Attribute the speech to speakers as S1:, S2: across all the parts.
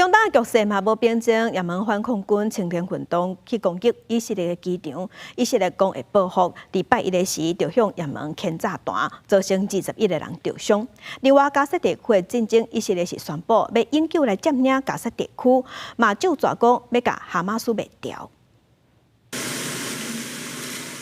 S1: 中东局势嘛无变正，也门反恐军青天运动去攻击以色列的机场，以色列讲会报复，伫拜一的时就向也门牵炸弹，造成21个人受伤。另外，加沙地区的战争，以色列是宣布要永久来占领加沙地区，嘛就抓讲要甲哈马斯灭掉。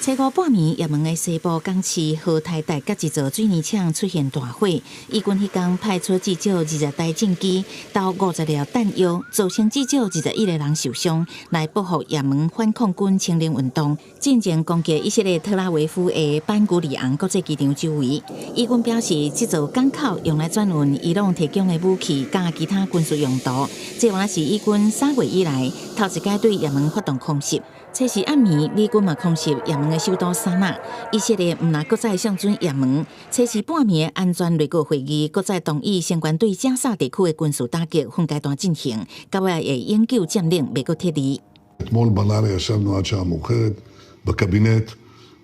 S2: 初五半暝，也门的西部港市和台大甲一座水泥厂出现大火，以军迄天派出至少20台战机到50粒弹药，造成至少21个人受伤，来报复也门反恐军青年运动，进前攻击以色列特拉维夫的班古里昂国际机场周围。以军表示，这座港口用来转运伊朗提供的武器甲其他军事用途。这也是以军3月以来头一届对也门发动空袭。 初时暗暝，美军嘛空袭也门的首都沙那，以色列唔若搁再向准也门。初时半暝的安全内阁会议，搁再同意相关对加沙地区的军事打击分阶段进行，到尾会永久占领美国铁利。
S3: אתמול בלילה ישבנו עד שעה מאוחרת בקבינט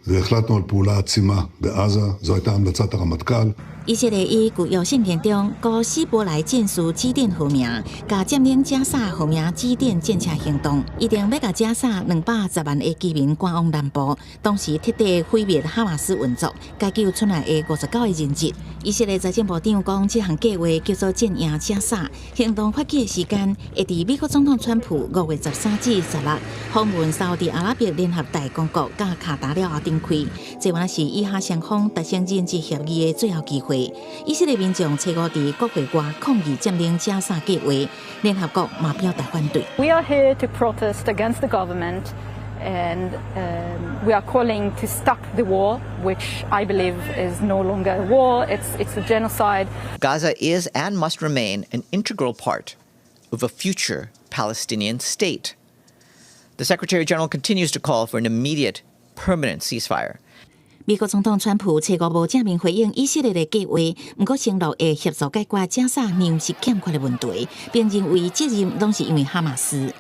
S3: והחלטנו על פעולה עצימה בעזה. זו הייתה המלצת הרמטכ"ל.
S2: 以色列以具有信片中高希伯来建属基甸号名，甲占领加沙号名基甸建设行动，一定要甲加沙210万的居民赶往南部，同时彻底毁灭哈马斯运作，解救出来的59个人质。以色列财政部长讲，这项计划叫做战赢加沙，行动发起的时间会伫美国总统川普5月13至16访问沙特阿拉伯联合大公国甲卡达了后展开，这还是以哈双方达成人质协议的最后机会。 以色列民众初五伫国会外抗议占领加沙计划，联合国嘛表达反对。
S4: We are here to protest against the government, and we are calling to stop the war, which I believe is no longer a war. It's a genocide.
S5: Gaza is and must remain an integral part of a future Palestinian state. The Secretary General continues to call for an immediate, permanent ceasefire.
S2: 美国总统川普初五无正面回应以色列的计划，不过承诺会协助解决加沙粮食欠缺的问题，并认为责任拢是因为哈马斯。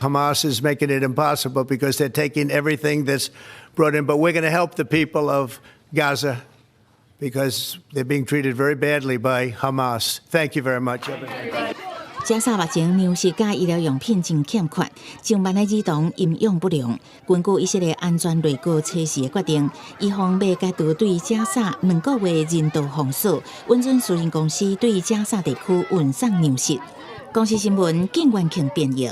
S6: Hamas is making it impossible because they're taking everything that's brought in. But we're going to help the people of Gaza because they're being treated very badly by Hamas. Thank you very much.
S2: 加沙目前粮食甲医疗用品真欠缺，上万的儿童营养不良。根据以色列安全内阁初时的决定，伊方要解除对加沙2个月人道封锁，允准私人公司对加沙地区运送粮食。公司新闻，景元庆编译。